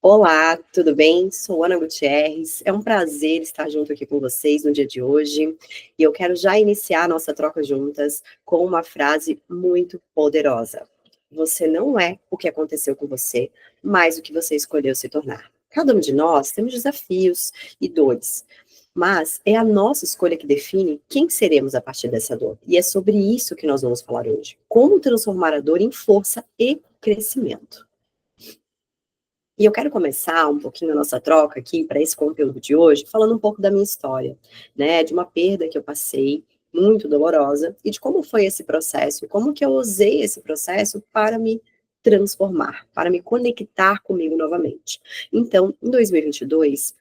Olá, tudo bem? Sou Ana Gutierrez. É um prazer estar junto aqui com vocês no dia de hoje. E eu quero já iniciar a nossa troca juntas com uma frase muito poderosa. Você não é o que aconteceu com você, mas o que você escolheu se tornar. Cada um de nós temos desafios e dores, mas é a nossa escolha que define quem seremos a partir dessa dor. E é sobre isso que nós vamos falar hoje. Como transformar a dor em força e crescimento. E eu quero começar um pouquinho a nossa troca aqui para esse conteúdo de hoje, falando um pouco da minha história, né, de uma perda que eu passei, muito dolorosa, e de como foi esse processo, e como que eu usei esse processo para me transformar, para me conectar comigo novamente. Então, em 2022,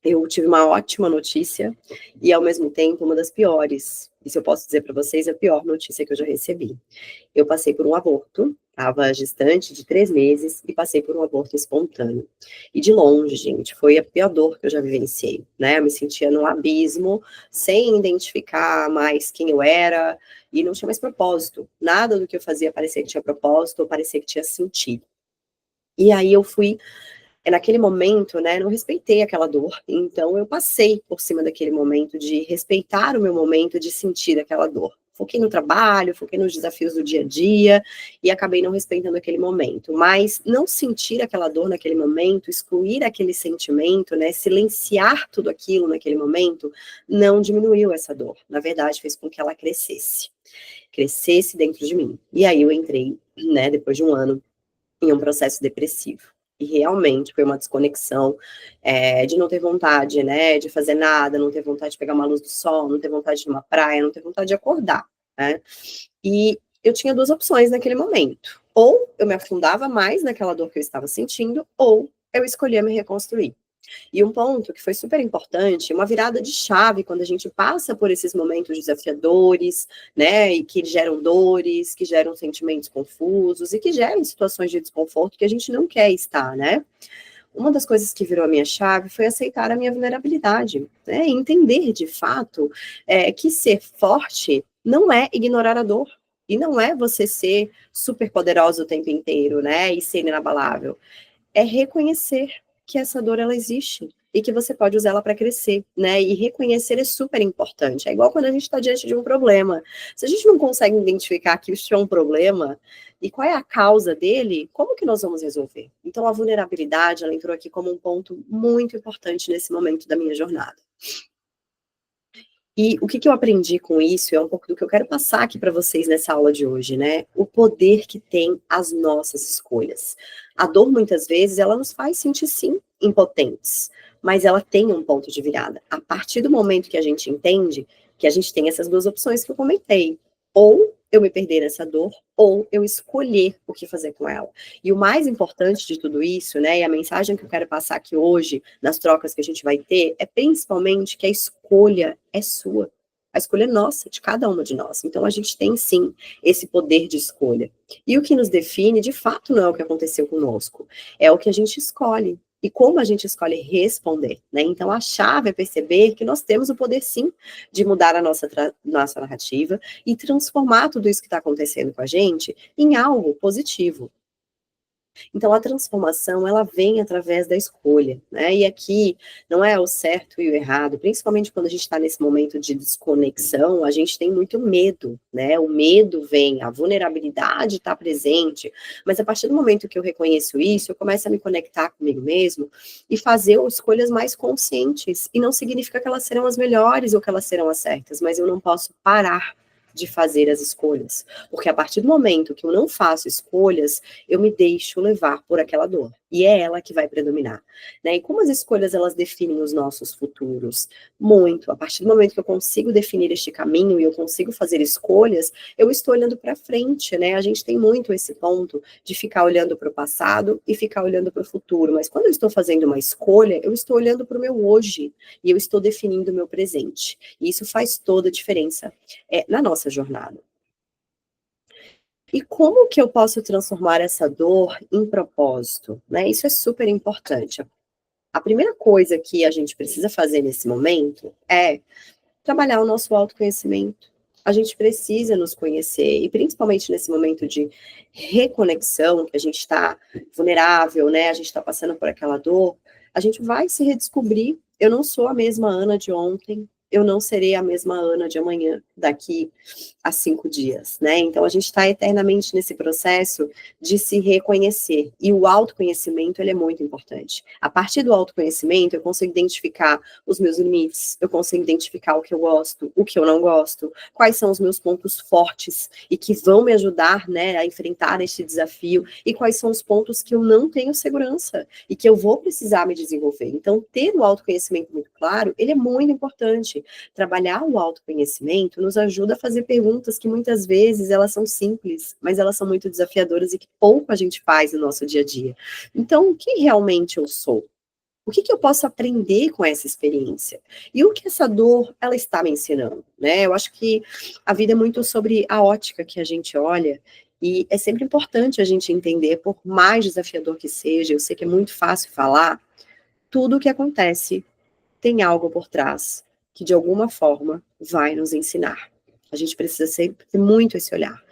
eu tive uma ótima notícia e, ao mesmo tempo, uma das piores. E se eu posso dizer para vocês, a pior notícia que eu já recebi. Eu passei por um aborto, estava gestante de 3 meses e passei por um aborto espontâneo. E de longe, gente, foi a pior dor que eu já vivenciei, né? Eu me sentia num abismo, sem identificar mais quem eu era e não tinha mais propósito. Nada do que eu fazia parecia que tinha propósito ou parecia que tinha sentido. E aí eu fui naquele momento, né, não respeitei aquela dor, então eu passei por cima daquele momento de respeitar o meu momento de sentir aquela dor. Foquei no trabalho, foquei nos desafios do dia a dia e acabei não respeitando aquele momento. Mas não sentir aquela dor naquele momento, excluir aquele sentimento, né, silenciar tudo aquilo naquele momento, não diminuiu essa dor. Na verdade, fez com que ela crescesse dentro de mim. E aí eu entrei, né, depois de um ano, em um processo depressivo. E realmente foi uma desconexão de não ter vontade, né, de fazer nada, não ter vontade de pegar uma luz do sol, não ter vontade de ir numa praia, não ter vontade de acordar, né? E eu tinha duas opções naquele momento. Ou eu me afundava mais naquela dor que eu estava sentindo, ou eu escolhia me reconstruir. E um ponto que foi super importante, uma virada de chave quando a gente passa por esses momentos desafiadores, né, e que geram dores, que geram sentimentos confusos e que geram situações de desconforto que a gente não quer estar, né? Uma das coisas que virou a minha chave foi aceitar a minha vulnerabilidade, né, e entender de fato que ser forte não é ignorar a dor. E não é você ser super poderosa o tempo inteiro, né, e ser inabalável, é reconhecer que essa dor ela existe e que você pode usá-la para crescer, né? E reconhecer é super importante. É igual quando a gente está diante de um problema. Se a gente não consegue identificar que isso é um problema e qual é a causa dele, como que nós vamos resolver? Então a vulnerabilidade ela entrou aqui como um ponto muito importante nesse momento da minha jornada. E o que que eu aprendi com isso é um pouco do que eu quero passar aqui para vocês nessa aula de hoje, né? O poder que tem as nossas escolhas. A dor, muitas vezes, ela nos faz sentir, sim, impotentes, mas ela tem um ponto de virada. A partir do momento que a gente entende que a gente tem essas duas opções que eu comentei. Ou eu me perder nessa dor, ou eu escolher o que fazer com ela. E o mais importante de tudo isso, né, e a mensagem que eu quero passar aqui hoje, nas trocas que a gente vai ter, é principalmente que a escolha é sua. A escolha é nossa, de cada uma de nós. Então a gente tem sim esse poder de escolha. E o que nos define, de fato, não é o que aconteceu conosco, é o que a gente escolhe. E como a gente escolhe responder, né? Então a chave é perceber que nós temos o poder sim de mudar a nossa narrativa e transformar tudo isso que está acontecendo com a gente em algo positivo. Então, a transformação, ela vem através da escolha, né? E aqui não é o certo e o errado, principalmente quando a gente está nesse momento de desconexão, a gente tem muito medo, né? O medo vem, a vulnerabilidade está presente, mas a partir do momento que eu reconheço isso, eu começo a me conectar comigo mesmo e fazer escolhas mais conscientes. E não significa que elas serão as melhores ou que elas serão as certas, mas eu não posso parar de fazer as escolhas, porque a partir do momento que eu não faço escolhas, eu me deixo levar por aquela dor. E é ela que vai predominar, né? E como as escolhas, elas definem os nossos futuros? Muito. A partir do momento que eu consigo definir este caminho e eu consigo fazer escolhas, eu estou olhando para frente, né? A gente tem muito esse ponto de ficar olhando para o passado e ficar olhando para o futuro. Mas quando eu estou fazendo uma escolha, eu estou olhando para o meu hoje e eu estou definindo o meu presente. E isso faz toda a diferença na nossa jornada. E como que eu posso transformar essa dor em propósito, né? Isso é super importante. A primeira coisa que a gente precisa fazer nesse momento é trabalhar o nosso autoconhecimento. a gente precisa nos conhecer, e principalmente nesse momento de reconexão, que a gente está vulnerável, né, a gente está passando por aquela dor, a gente vai se redescobrir. Eu não sou a mesma Ana de ontem, eu não serei a mesma Ana de amanhã, daqui a 5 dias, né? Então a gente está eternamente nesse processo de se reconhecer. E o autoconhecimento, ele é muito importante. A partir do autoconhecimento, eu consigo identificar os meus limites, eu consigo identificar o que eu gosto, o que eu não gosto, quais são os meus pontos fortes e que vão me ajudar, né, a enfrentar este desafio, e quais são os pontos que eu não tenho segurança e que eu vou precisar me desenvolver. Então, ter o autoconhecimento muito claro, ele é muito importante. Trabalhar o autoconhecimento nos ajuda a fazer perguntas que muitas vezes elas são simples, mas elas são muito desafiadoras e que pouco a gente faz no nosso dia a dia. Então, o que realmente eu sou? O que eu posso aprender com essa experiência? E o que essa dor, ela está me ensinando, né? Eu acho que a vida é muito sobre a ótica que a gente olha, e é sempre importante a gente entender, por mais desafiador que seja, eu sei que é muito fácil falar, tudo o que acontece tem algo por trás que, de alguma forma, vai nos ensinar. A gente precisa sempre ter muito esse olhar.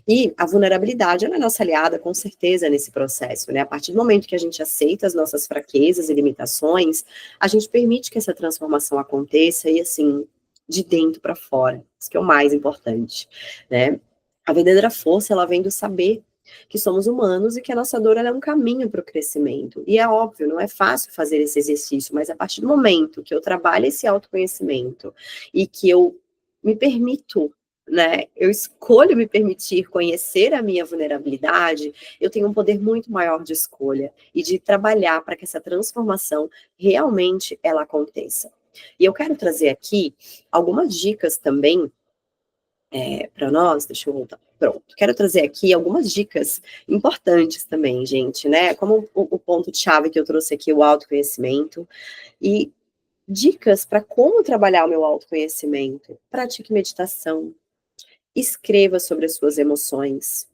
E a vulnerabilidade, ela é nossa aliada, com certeza, nesse processo, né? A partir do momento que a gente aceita as nossas fraquezas e limitações, a gente permite que essa transformação aconteça e, assim, de dentro para fora. Isso que é o mais importante, né? A verdadeira força, ela vem do saber que somos humanos e que a nossa dor, ela é um caminho para o crescimento. E é óbvio, não é fácil fazer esse exercício, mas a partir do momento que eu trabalho esse autoconhecimento e que eu me permito, né, eu escolho me permitir conhecer a minha vulnerabilidade, eu tenho um poder muito maior de escolha e de trabalhar para que essa transformação realmente ela aconteça. E eu quero trazer aqui algumas dicas também para nós, deixa eu voltar. Pronto, quero trazer aqui algumas dicas importantes também, gente, né? Como o ponto-chave que eu trouxe aqui, o autoconhecimento, e dicas para como trabalhar o meu autoconhecimento. Pratique meditação, escreva sobre as suas emoções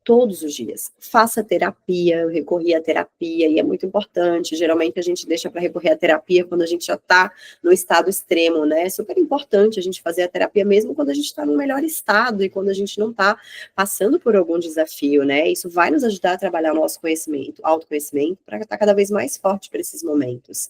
todos os dias. Faça terapia, eu recorri à terapia e é muito importante. Geralmente a gente deixa para recorrer à terapia quando a gente já está no estado extremo, né? É super importante a gente fazer a terapia mesmo quando a gente está no melhor estado e quando a gente não está passando por algum desafio, né? Isso vai nos ajudar a trabalhar o nosso conhecimento, autoconhecimento, para estar cada vez mais forte para esses momentos.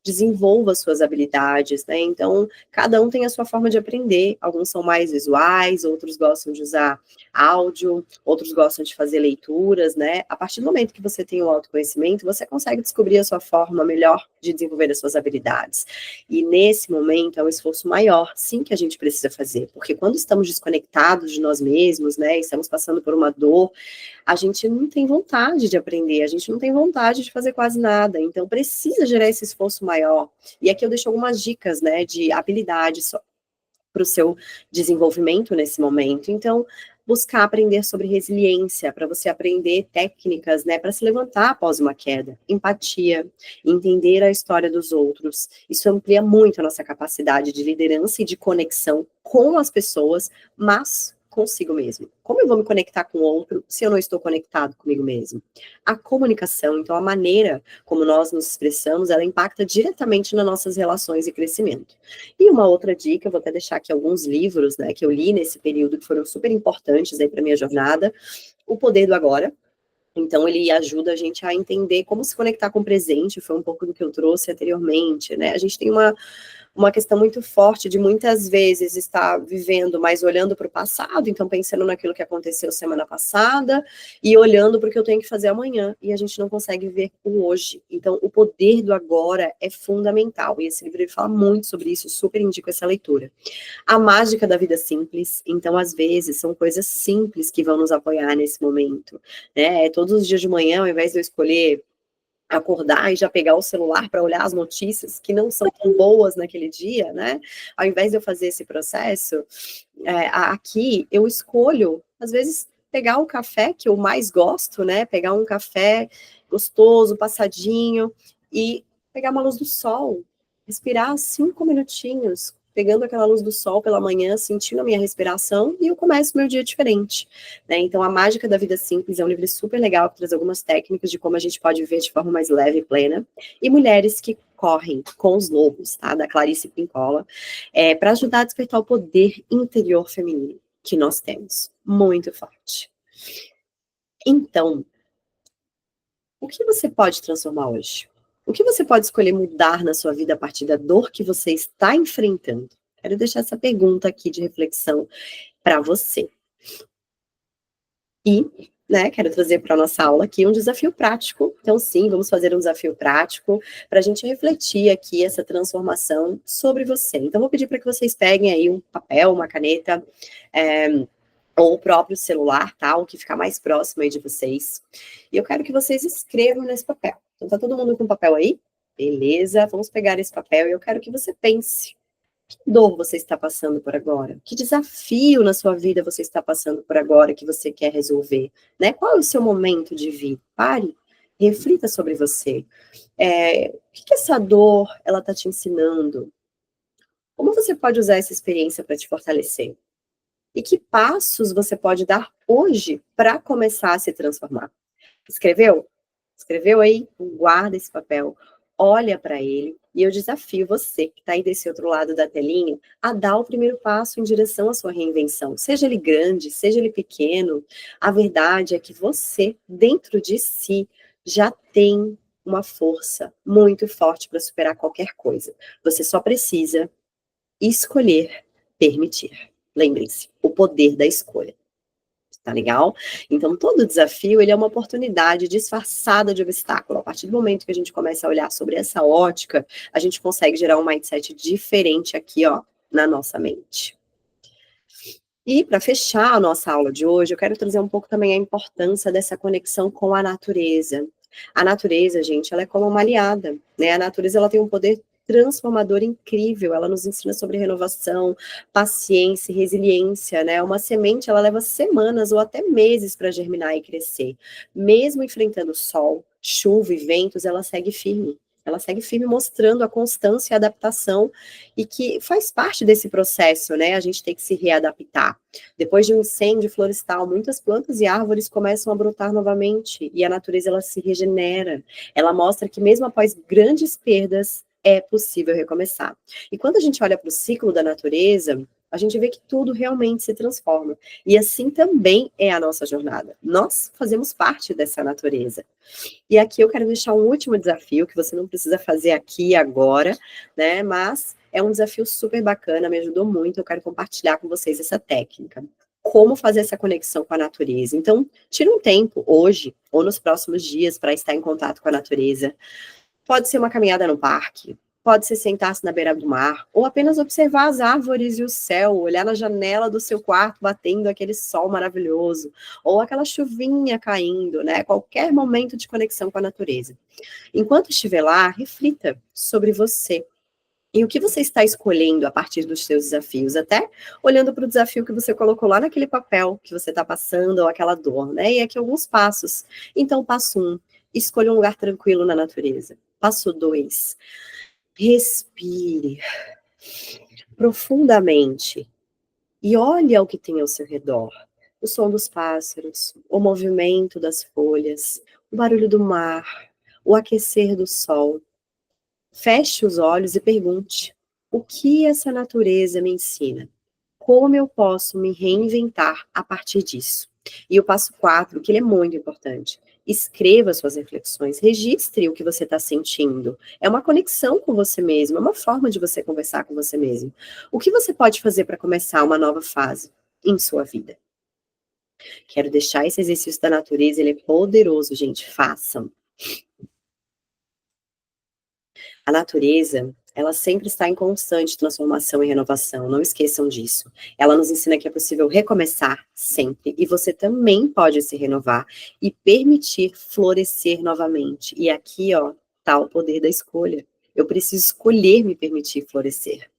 Desenvolva suas habilidades, né? Então, cada um tem a sua forma de aprender. Alguns são mais visuais, outros gostam de usar áudio, outros gostam de fazer leituras, né? A partir do momento que você tem o autoconhecimento, você consegue descobrir a sua forma melhor de desenvolver as suas habilidades. E nesse momento é um esforço maior, sim, que a gente precisa fazer, porque quando estamos desconectados de nós mesmos, né? Estamos passando por uma dor, a gente não tem vontade de aprender, a gente não tem vontade de fazer quase nada, então precisa gerar esse esforço maior. E aqui eu deixo algumas dicas, né, de habilidades para o seu desenvolvimento nesse momento. Então, buscar aprender sobre resiliência, para você aprender técnicas, né, para se levantar após uma queda. Empatia, entender a história dos outros. Isso amplia muito a nossa capacidade de liderança e de conexão com as pessoas, mas consigo mesmo. Como eu vou me conectar com o outro se eu não estou conectado comigo mesmo? A comunicação, então a maneira como nós nos expressamos, ela impacta diretamente nas nossas relações e crescimento. E uma outra dica, eu vou até deixar aqui alguns livros, né, que eu li nesse período que foram super importantes aí para minha jornada. O Poder do Agora. Então, ele ajuda a gente a entender como se conectar com o presente, foi um pouco do que eu trouxe anteriormente, né? A gente tem uma questão muito forte de muitas vezes estar vivendo, mas olhando para o passado, então pensando naquilo que aconteceu semana passada e olhando para o que eu tenho que fazer amanhã, e a gente não consegue ver o hoje. Então, o poder do agora é fundamental, e esse livro ele fala muito sobre isso, super indico essa leitura. A mágica da vida simples, então às vezes são coisas simples que vão nos apoiar nesse momento, né? Todos os dias de manhã, ao invés de eu escolher acordar e já pegar o celular para olhar as notícias que não são tão boas naquele dia, né? Ao invés de eu fazer esse processo, aqui eu escolho, às vezes, pegar o café que eu mais gosto, né? Pegar um café gostoso, passadinho, e pegar uma luz do sol, respirar 5 minutinhos, pegando aquela luz do sol pela manhã, sentindo a minha respiração, e eu começo meu dia diferente, né? Então, A Mágica da Vida Simples é um livro super legal, que traz algumas técnicas de como a gente pode viver de forma mais leve e plena. E Mulheres que Correm com os Lobos, tá? Da Clarice Pincola, para ajudar a despertar o poder interior feminino que nós temos, muito forte. Então, o que você pode transformar hoje? O que você pode escolher mudar na sua vida a partir da dor que você está enfrentando? Quero deixar essa pergunta aqui de reflexão para você. E, né, quero trazer para a nossa aula aqui um desafio prático. Então, sim, vamos fazer um desafio prático para a gente refletir aqui essa transformação sobre você. Então, vou pedir para que vocês peguem aí um papel, uma caneta, ou o próprio celular, tá? O que ficar mais próximo aí de vocês. E eu quero que vocês escrevam nesse papel. Então, tá todo mundo com papel aí? Beleza, vamos pegar esse papel e eu quero que você pense. Que dor você está passando por agora? Que desafio na sua vida você está passando por agora que você quer resolver? Né? Qual é o seu momento de vida? Pare, reflita sobre você. O que essa dor ela está te ensinando? Como você pode usar essa experiência para te fortalecer? E que passos você pode dar hoje para começar a se transformar? Escreveu? Escreveu aí? Guarda esse papel, olha para ele, e eu desafio você, que está aí desse outro lado da telinha, a dar o primeiro passo em direção à sua reinvenção. Seja ele grande, seja ele pequeno, a verdade é que você, dentro de si, já tem uma força muito forte para superar qualquer coisa. Você só precisa escolher permitir. Lembre-se, o poder da escolha. Tá legal? Então, todo desafio, ele é uma oportunidade disfarçada de obstáculo. A partir do momento que a gente começa a olhar sobre essa ótica, a gente consegue gerar um mindset diferente aqui, ó, na nossa mente. E para fechar a nossa aula de hoje, eu quero trazer um pouco também a importância dessa conexão com a natureza. A natureza, gente, ela é como uma aliada, né? A natureza, ela tem um poder transformador incrível, ela nos ensina sobre renovação, paciência e resiliência, né? Uma semente, ela leva semanas ou até meses para germinar e crescer. Mesmo enfrentando sol, chuva e ventos, ela segue firme. Ela segue firme mostrando a constância e a adaptação e que faz parte desse processo, né? A gente tem que se readaptar. Depois de um incêndio florestal, muitas plantas e árvores começam a brotar novamente e a natureza ela se regenera. Ela mostra que mesmo após grandes perdas, é possível recomeçar. E quando a gente olha para o ciclo da natureza, a gente vê que tudo realmente se transforma. E assim também é a nossa jornada. Nós fazemos parte dessa natureza. E aqui eu quero deixar um último desafio, que você não precisa fazer aqui agora, né? Mas é um desafio super bacana, me ajudou muito. Eu quero compartilhar com vocês essa técnica. Como fazer essa conexão com a natureza. Então, tira um tempo hoje ou nos próximos dias para estar em contato com a natureza. Pode ser uma caminhada no parque, pode ser sentar-se na beira do mar, ou apenas observar as árvores e o céu, olhar na janela do seu quarto batendo aquele sol maravilhoso, ou aquela chuvinha caindo, né? Qualquer momento de conexão com a natureza. Enquanto estiver lá, reflita sobre você. E o que você está escolhendo a partir dos seus desafios, até olhando para o desafio que você colocou lá naquele papel que você está passando, ou aquela dor, né? E aqui alguns passos. Então, passo 1, escolha um lugar tranquilo na natureza. Passo 2, respire profundamente e olhe o que tem ao seu redor. O som dos pássaros, o movimento das folhas, o barulho do mar, o aquecer do sol. Feche os olhos e pergunte: o que essa natureza me ensina? Como eu posso me reinventar a partir disso? E o passo 4, que ele é muito importante. Escreva suas reflexões, registre o que você está sentindo. É uma conexão com você mesmo, é uma forma de você conversar com você mesmo. O que você pode fazer para começar uma nova fase em sua vida? Quero deixar esse exercício da natureza, ele é poderoso, gente, façam. A natureza, ela sempre está em constante transformação e renovação, não esqueçam disso. Ela nos ensina que é possível recomeçar sempre, e você também pode se renovar e permitir florescer novamente. E aqui, ó, tá o poder da escolha. Eu preciso escolher me permitir florescer.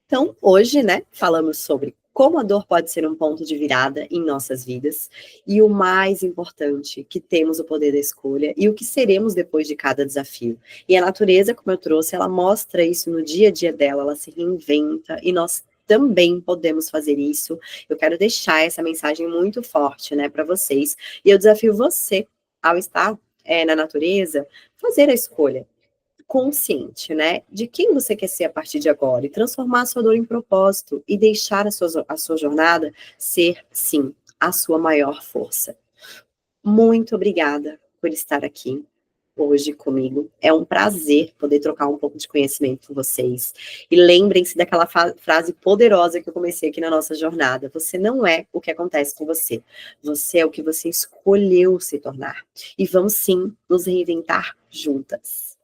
Então, hoje, né, falamos sobre como a dor pode ser um ponto de virada em nossas vidas, e o mais importante, que temos o poder da escolha e o que seremos depois de cada desafio. E a natureza, como eu trouxe, ela mostra isso no dia a dia dela, ela se reinventa e nós também podemos fazer isso. Eu quero deixar essa mensagem muito forte, né, para vocês. E eu desafio você, ao estar na natureza, fazer a escolha consciente, né, de quem você quer ser a partir de agora e transformar a sua dor em propósito e deixar a sua jornada ser, sim, a sua maior força. Muito obrigada por estar aqui hoje comigo. É um prazer poder trocar um pouco de conhecimento com vocês. E lembrem-se daquela frase poderosa que eu comecei aqui na nossa jornada. Você não é o que acontece com você. Você é o que você escolheu se tornar. E vamos sim nos reinventar juntas.